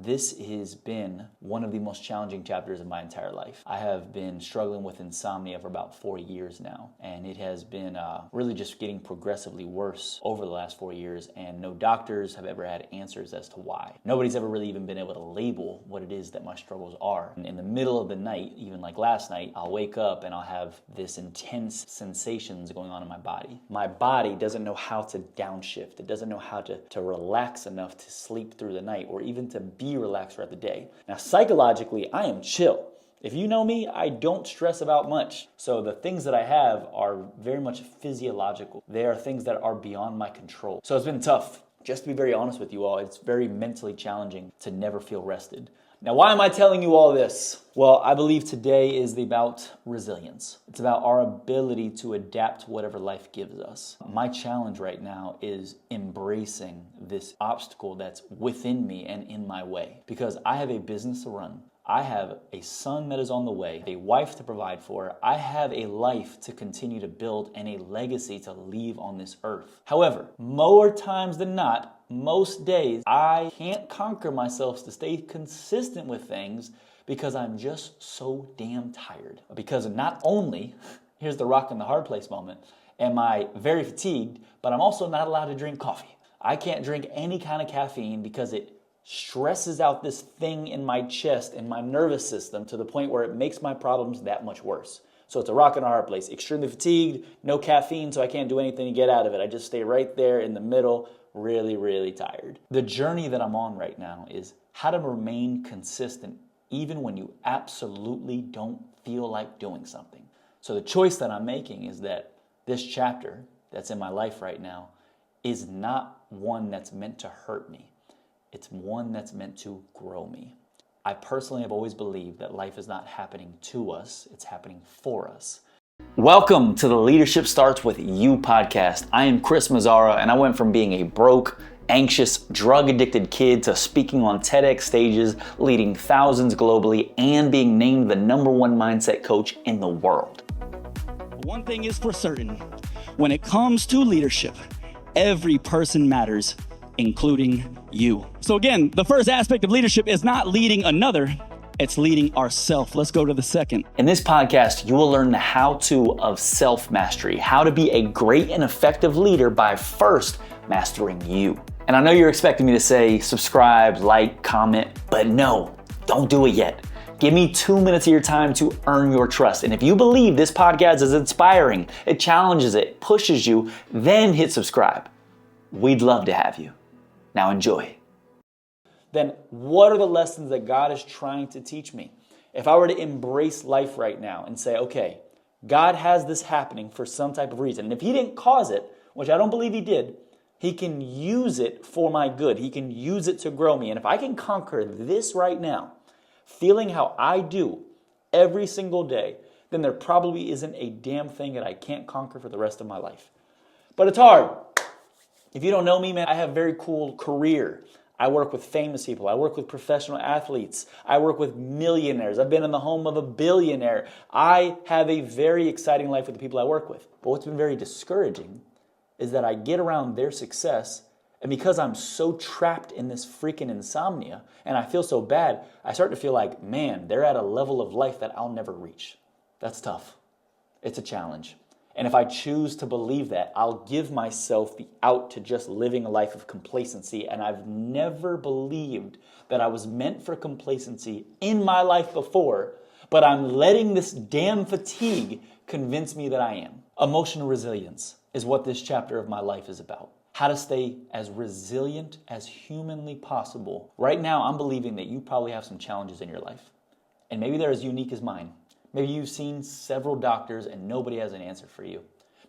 This has been one of the most challenging chapters of my entire life. I have been struggling with insomnia for about 4 years now, and it has been really just getting progressively worse over the last 4 years, and no doctors have ever had answers as to why. Nobody's ever really even been able to label what it is that my struggles are. And in the middle of the night, even like last night, I'll wake up and I'll have this intense sensations going on in my body. My body doesn't know how to downshift. It doesn't know how to relax enough to sleep through the night or even to be relaxed throughout the day. Now, psychologically, I am chill. If you know me, I don't stress about much. So the things that I have are very much physiological. They are things that are beyond my control. So it's been tough. Just to be very honest with you all, it's very mentally challenging to never feel rested. Now, why am I telling you all this? Well, I believe today is about resilience. It's about our ability to adapt to whatever life gives us. My challenge right now is embracing this obstacle that's within me and in my way, because I have a business to run. I have a son that is on the way, a wife to provide for. I have a life to continue to build and a legacy to leave on this earth. However, more times than not, most days, I can't conquer myself to stay consistent with things because I'm just so damn tired. Because not only, here's the rock in the hard place moment, am I very fatigued, but I'm also not allowed to drink coffee. I can't drink any kind of caffeine because it stresses out this thing in my chest and my nervous system to the point where it makes my problems that much worse. So it's a rock in a hard place. Extremely fatigued, no caffeine, so I can't do anything to get out of it. I just stay right there in the middle, really, really tired. The journey that I'm on right now is how to remain consistent even when you absolutely don't feel like doing something. So the choice that I'm making is that this chapter that's in my life right now is not one that's meant to hurt me. It's one that's meant to grow me. I personally have always believed that life is not happening to us, it's happening for us. Welcome to the Leadership Starts With You podcast. I am Chris Mazzara, and I went from being a broke, anxious, drug-addicted kid to speaking on TEDx stages, leading thousands globally, and being named the #1 mindset coach in the world. One thing is for certain, when it comes to leadership, every person matters, including you. So again, the first aspect of leadership is not leading another, it's leading ourselves. Let's go to the second. In this podcast, you will learn the how-to of self-mastery, how to be a great and effective leader by first mastering you. And I know you're expecting me to say subscribe, like, comment, but no, don't do it yet. Give me 2 minutes of your time to earn your trust. And if you believe this podcast is inspiring, it challenges it, pushes you, then hit subscribe. We'd love to have you. Now enjoy. Then what are the lessons that God is trying to teach me? If I were to embrace life right now and say, okay, God has this happening for some type of reason. And if He didn't cause it, which I don't believe He did, He can use it for my good. He can use it to grow me. And if I can conquer this right now, feeling how I do every single day, then there probably isn't a damn thing that I can't conquer for the rest of my life. But it's hard. If you don't know me, man, I have a very cool career. I work with famous people. I work with professional athletes. I work with millionaires. I've been in the home of a billionaire. I have a very exciting life with the people I work with. But what's been very discouraging is that I get around their success, and because I'm so trapped in this freaking insomnia, and I feel so bad, I start to feel like, man, they're at a level of life that I'll never reach. That's tough. It's a challenge. And if I choose to believe that, I'll give myself the out to just living a life of complacency. And I've never believed that I was meant for complacency in my life before, but I'm letting this damn fatigue convince me that I am. Emotional resilience is what this chapter of my life is about. How to stay as resilient as humanly possible. Right now, I'm believing that you probably have some challenges in your life. And maybe they're as unique as mine. Maybe you've seen several doctors and nobody has an answer for you.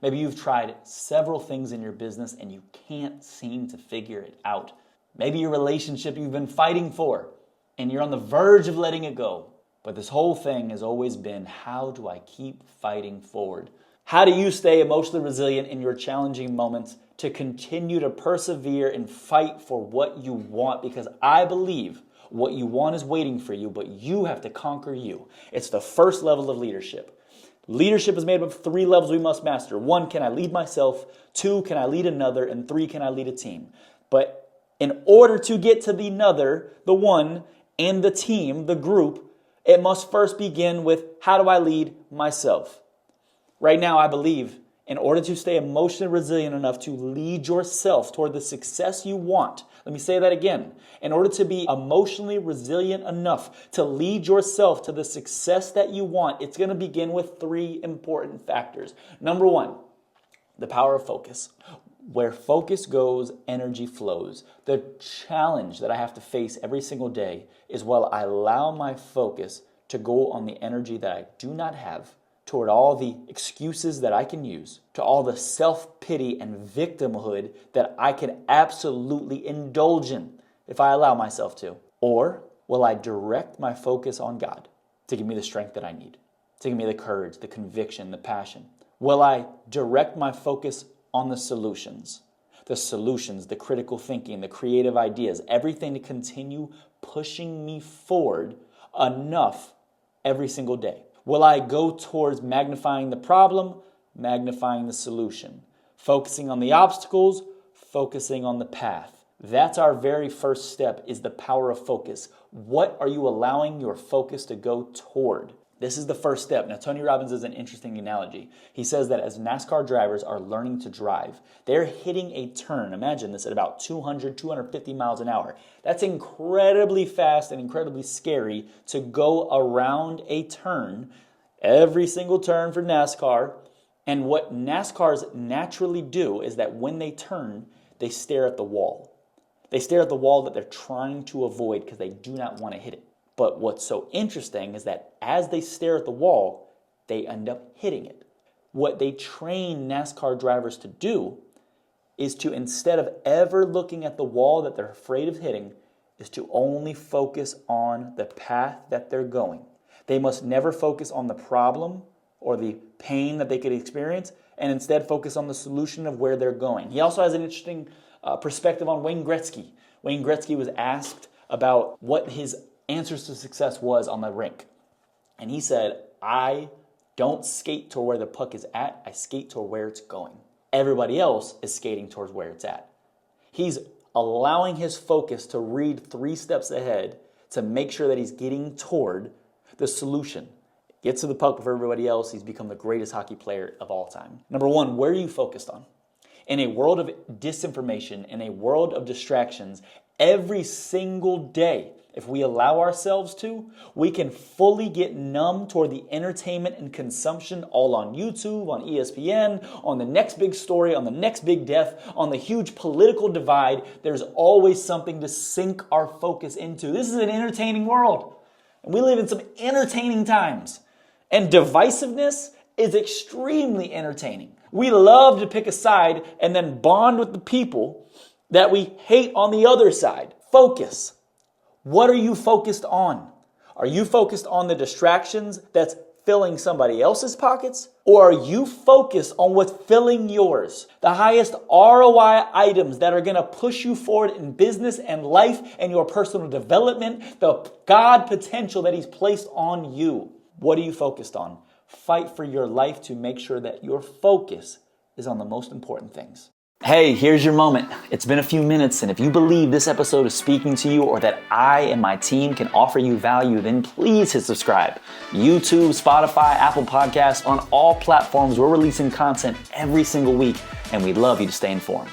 Maybe you've tried several things in your business and you can't seem to figure it out. Maybe your relationship you've been fighting for and you're on the verge of letting it go. But this whole thing has always been, how do I keep fighting forward? How do you stay emotionally resilient in your challenging moments to continue to persevere and fight for what you want? Because I believe what you want is waiting for you, but you have to conquer you. It's the first level of leadership. Leadership is made up of 3 levels we must master. 1, can I lead myself? 2, can I lead another? And 3, can I lead a team? But In order to get to the another, the one, and the team, the group, it must first begin with, how do I lead myself? Right now, I believe in order to stay emotionally resilient enough to lead yourself toward the success you want, let me say that again. In order to be emotionally resilient enough to lead yourself to the success that you want, it's going to begin with 3 important factors. Number 1, the power of focus. Where focus goes, energy flows. The challenge that I have to face every single day is while I allow my focus to go on the energy that I do not have, toward all the excuses that I can use, to all the self-pity and victimhood that I can absolutely indulge in if I allow myself to? Or will I direct my focus on God to give me the strength that I need, to give me the courage, the conviction, the passion? Will I direct my focus on the solutions, the critical thinking, the creative ideas, everything to continue pushing me forward enough every single day? Will I go towards magnifying the problem, magnifying the solution, focusing on the obstacles, focusing on the path? That's our very first step, is the power of focus. What are you allowing your focus to go toward? This is the first step. Now, Tony Robbins is an interesting analogy. He says that as NASCAR drivers are learning to drive, they're hitting a turn. Imagine this, at about 200, 250 miles an hour. That's incredibly fast and incredibly scary to go around a turn, every single turn for NASCAR. And what NASCARs naturally do is that when they turn, they stare at the wall. They stare at the wall that they're trying to avoid because they do not want to hit it. But what's so interesting is that as they stare at the wall, they end up hitting it. What they train NASCAR drivers to do is to, instead of ever looking at the wall that they're afraid of hitting, is to only focus on the path that they're going. They must never focus on the problem or the pain that they could experience, and instead focus on the solution of where they're going. He also has an interesting perspective on Wayne Gretzky. Wayne Gretzky was asked about what his answers to success was on the rink. And he said, I don't skate toward where the puck is at, I skate toward where it's going. Everybody else is skating towards where it's at. He's allowing his focus to read 3 steps ahead to make sure that he's getting toward the solution. Gets to the puck before everybody else. He's become the greatest hockey player of all time. Number 1, where are you focused on? In a world of disinformation, in a world of distractions, every single day, if we allow ourselves to, we can fully get numb toward the entertainment and consumption all on YouTube, on ESPN, on the next big story, on the next big death, on the huge political divide. There's always something to sink our focus into. This is an entertaining world, and we live in some entertaining times. And divisiveness is extremely entertaining. We love to pick a side and then bond with the people that we hate on the other side. Focus. What are you focused on? Are you focused on the distractions that's filling somebody else's pockets? Or are you focused on what's filling yours? The highest ROI items that are going to push you forward in business and life and your personal development, the God potential that He's placed on you. What are you focused on? Fight for your life to make sure that your focus is on the most important things. Hey, here's your moment. It's been a few minutes, and if you believe this episode is speaking to you or that I and my team can offer you value, then please hit subscribe. YouTube, Spotify, Apple Podcasts, on all platforms, we're releasing content every single week, and we'd love you to stay informed.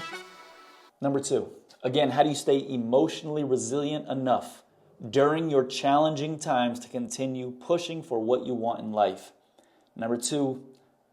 Number 2, again, how do you stay emotionally resilient enough during your challenging times to continue pushing for what you want in life? Number 2,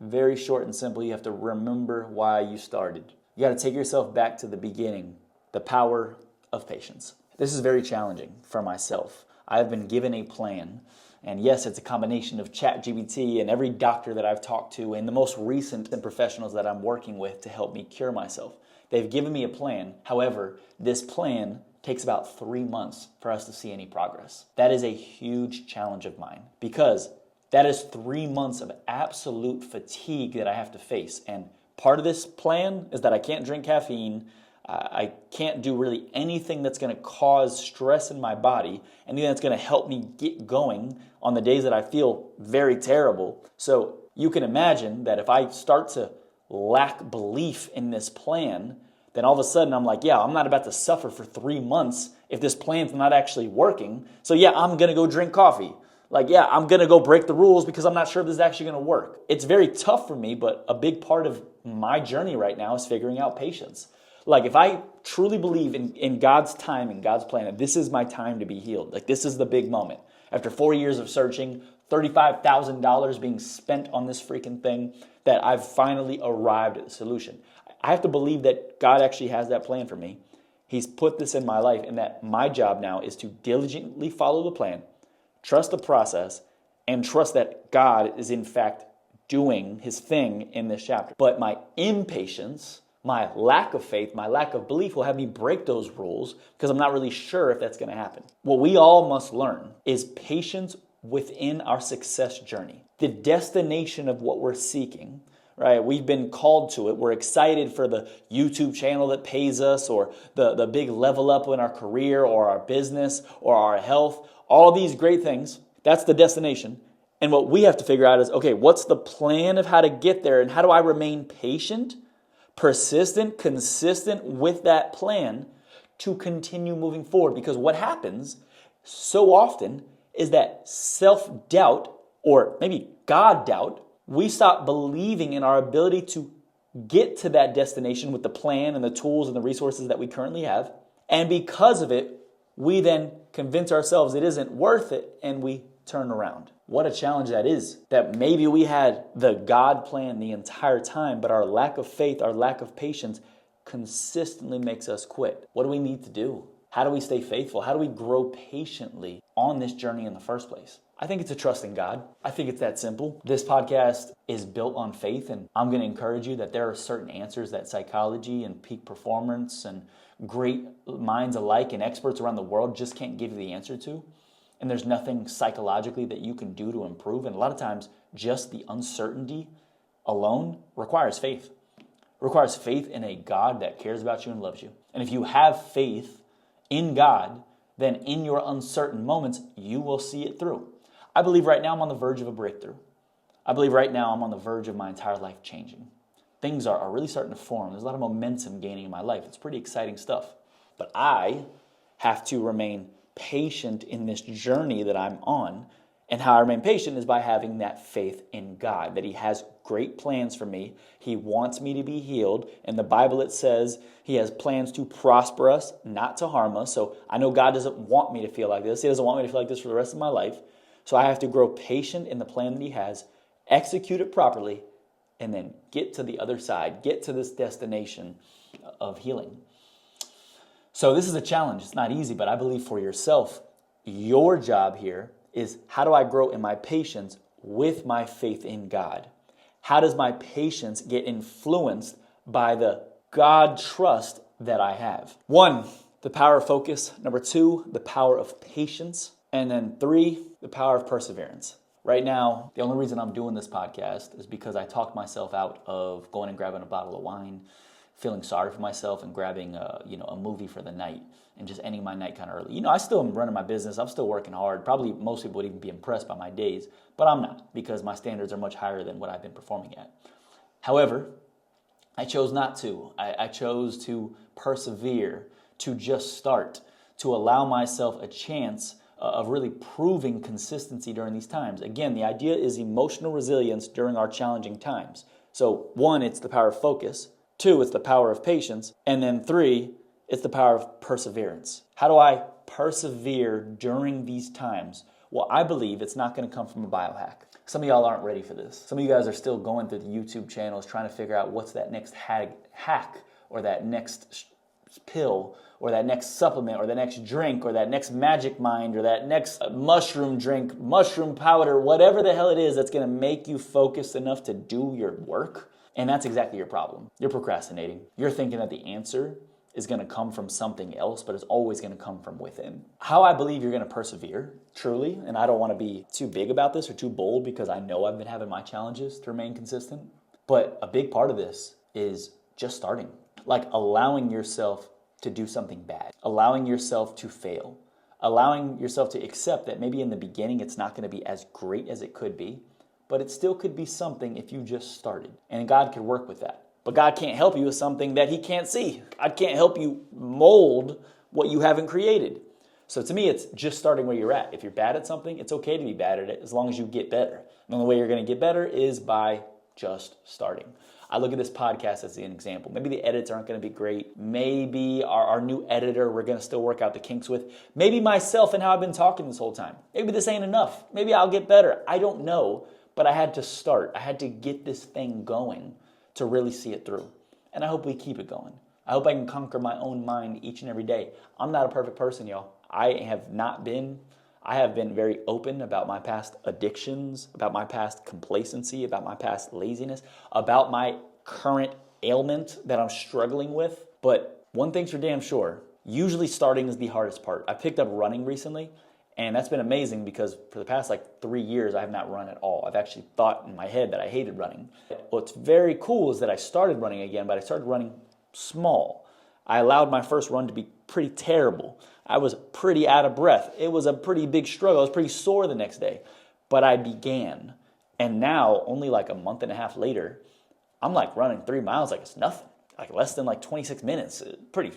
very short and simple, you have to remember why you started. You got to take yourself back to the beginning, the power of patience. This is very challenging for myself. I've been given a plan, and yes, it's a combination of ChatGPT and every doctor that I've talked to and the most recent professionals that I'm working with to help me cure myself. They've given me a plan. However, this plan takes about 3 months for us to see any progress. That is a huge challenge of mine because that is 3 months of absolute fatigue that I have to face. And part of this plan is that I can't drink caffeine. I can't do really anything that's going to cause stress in my body, anything that's going to help me get going on the days that I feel very terrible. So you can imagine that if I start to lack belief in this plan, then all of a sudden I'm like, yeah, I'm not about to suffer for 3 months if this plan's not actually working. So yeah, I'm going to go drink coffee. Like, yeah, I'm going to go break the rules because I'm not sure if this is actually going to work. It's very tough for me, but a big part of my journey right now is figuring out patience. Like, if I truly believe in God's time and God's plan, and this is my time to be healed, like this is the big moment. After 4 years of searching, $35,000 being spent on this freaking thing, that I've finally arrived at the solution. I have to believe that God actually has that plan for me. He's put this in my life, and that my job now is to diligently follow the plan, trust the process, and trust that God is in fact doing his thing in this chapter. But my impatience, my lack of faith, my lack of belief will have me break those rules because I'm not really sure if that's going to happen. What we all must learn is patience within our success journey. The destination of what we're seeking, right? We've been called to it. We're excited for the YouTube channel that pays us, or the big level up in our career or our business or our health, all these great things. That's the destination. And what we have to figure out is, okay, what's the plan of how to get there, and how do I remain patient, persistent, consistent with that plan to continue moving forward? Because what happens so often is that self-doubt, or maybe God doubt, we stop believing in our ability to get to that destination with the plan and the tools and the resources that we currently have. And because of it, we then convince ourselves it isn't worth it, and we turn around. What a challenge that is, that maybe we had the God plan the entire time, but our lack of faith, our lack of patience consistently makes us quit. What do we need to do? How do we stay faithful? How do we grow patiently on this journey in the first place? I think it's a trust in God. I think it's that simple. This podcast is built on faith, and I'm going to encourage you that there are certain answers that psychology and peak performance and great minds alike and experts around the world just can't give you the answer to. And there's nothing psychologically that you can do to improve. And a lot of times, just the uncertainty alone requires faith. It requires faith in a God that cares about you and loves you. And if you have faith in God, then in your uncertain moments, you will see it through. I believe right now I'm on the verge of a breakthrough. I believe right now I'm on the verge of my entire life changing. Things are really starting to form. There's a lot of momentum gaining in my life. It's pretty exciting stuff. But I have to remain patient in this journey that I'm on. And how I remain patient is by having that faith in God, that he has great plans for me. He wants me to be healed. In the Bible, it says he has plans to prosper us, not to harm us. So I know God doesn't want me to feel like this. He doesn't want me to feel like this for the rest of my life. So I have to grow patient in the plan that he has, execute it properly, and then get to the other side, get to this destination of healing. So this is a challenge. It's not easy, but I believe for yourself, your job here is, how do I grow in my patience with my faith in God? How does my patience get influenced by the God trust that I have? 1, the power of focus. 2, the power of patience. And then 3, the power of perseverance. Right now, the only reason I'm doing this podcast is because I talked myself out of going and grabbing a bottle of wine, feeling sorry for myself, and grabbing a movie for the night and just ending my night kind of early. I still am running my business. I'm still working hard. Probably most people would even be impressed by my days, but I'm not, because my standards are much higher than what I've been performing at. However, I chose not to. I chose to persevere, to just start, to allow myself a chance of really proving consistency during these times. Again, the idea is emotional resilience during our challenging times. So 1, it's the power of focus. 2, it's the power of patience. And then 3, it's the power of perseverance. How do I persevere during these times? Well, I believe it's not going to come from a biohack. Some of y'all aren't ready for this. Some of you guys are still going through the YouTube channels trying to figure out what's that next hack or that next pill or that next supplement or that next drink or that next magic mind or that next mushroom drink, mushroom powder, whatever the hell it is that's going to make you focused enough to do your work. And that's exactly your problem. You're procrastinating. You're thinking that the answer is going to come from something else, but it's always going to come from within. How I believe you're going to persevere, truly, and I don't want to be too big about this or too bold because I know I've been having my challenges to remain consistent, but a big part of this is just starting. Like allowing yourself to do something bad, allowing yourself to fail, allowing yourself to accept that maybe in the beginning it's not going to be as great as it could be, but it still could be something if you just started. And God could work with that. But God can't help you with something that he can't see. God can't help you mold what you haven't created. So to me, it's just starting where you're at. If you're bad at something, it's okay to be bad at it as long as you get better. And the only way you're going to get better is by just starting. I look at this podcast as an example. Maybe the edits aren't going to be great. Maybe our new editor we're going to still work out the kinks with. Maybe myself and how I've been talking this whole time. Maybe this ain't enough. Maybe I'll get better. I don't know. But I had to start. I had to get this thing going to really see it through. And I hope we keep it going. I hope I can conquer my own mind each and every day. I'm not a perfect person, y'all. I have been very open about my past addictions, about my past complacency, about my past laziness, about my current ailment that I'm struggling with. But one thing's for damn sure, usually starting is the hardest part. I picked up running recently, and that's been amazing because for the past 3 years, I have not run at all. I've actually thought in my head that I hated running. What's very cool is that I started running again, but I started running small. I allowed my first run to be pretty terrible. I was pretty out of breath. It was a pretty big struggle. I was pretty sore the next day. But I began. And now, only a month and a half later, I'm running 3 miles like it's nothing. Less than 26 minutes. Pretty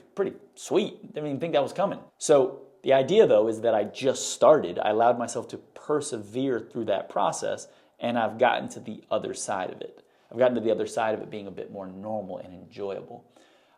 sweet. Didn't even think that was coming. So the idea, though, is that I just started. I allowed myself to persevere through that process, and I've gotten to the other side of it. I've gotten to the other side of it being a bit more normal and enjoyable.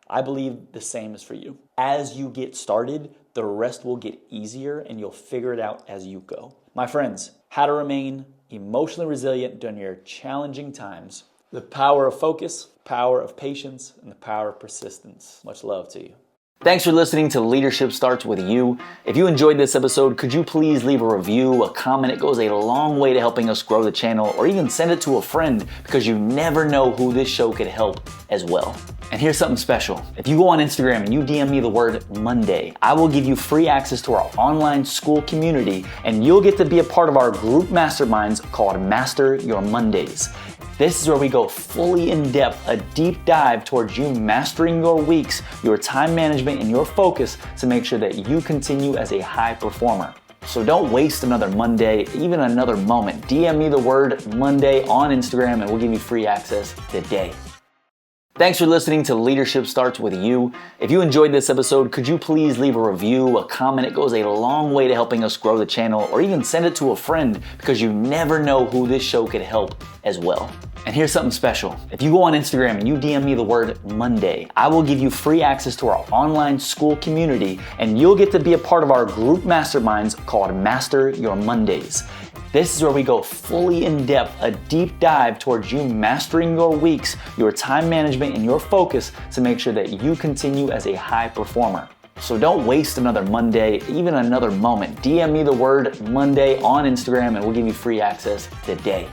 I believe the same is for you. As you get started, the rest will get easier and you'll figure it out as you go. My friends, how to remain emotionally resilient during your challenging times. The power of focus, power of patience, and the power of persistence. Much love to you. Thanks for listening to Leadership Starts With You. If you enjoyed this episode, could you please leave a review, a comment? It goes a long way to helping us grow the channel, or even send it to a friend because you never know who this show could help as well. And here's something special. If you go on Instagram and you DM me the word Monday, I will give you free access to our online school community, and you'll get to be a part of our group masterminds called Master Your Mondays. This is where we go fully in depth, a deep dive towards you mastering your weeks, your time management, and your focus to make sure that you continue as a high performer. So don't waste another Monday, even another moment. DM me the word Monday on Instagram and we'll give you free access today. Thanks for listening to Leadership Starts With You. If you enjoyed this episode, could you please leave a review, a comment? It goes a long way to helping us grow the channel, or even send it to a friend because you never know who this show could help as well. And here's something special. If you go on Instagram and you DM me the word Monday, I will give you free access to our online school community, and you'll get to be a part of our group masterminds called Master Your Mondays. This is where we go fully in depth, a deep dive towards you mastering your weeks, your time management, and your focus to make sure that you continue as a high performer. So don't waste another Monday, even another moment. DM me the word Monday on Instagram and we'll give you free access today.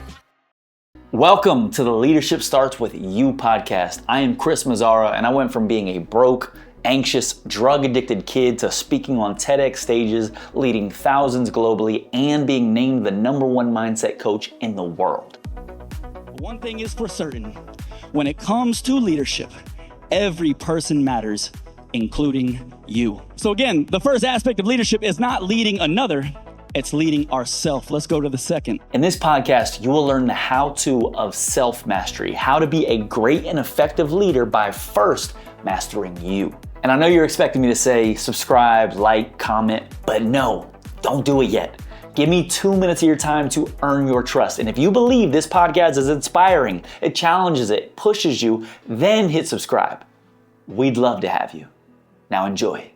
Welcome to the Leadership Starts With You podcast. I am Chris Mazzara, and I went from being a broke, anxious, drug-addicted kid to speaking on TEDx stages, leading thousands globally, and being named the #1 mindset coach in the world. One thing is for certain, when it comes to leadership, every person matters, including you. So again, the first aspect of leadership is not leading another, it's leading ourselves. Let's go to the second. In this podcast, you will learn the how-to of self-mastery, how to be a great and effective leader by first mastering you. And I know you're expecting me to say subscribe, like, comment, but no, don't do it yet. Give me 2 minutes of your time to earn your trust. And if you believe this podcast is inspiring, it challenges it, pushes you, then hit subscribe. We'd love to have you. Now enjoy.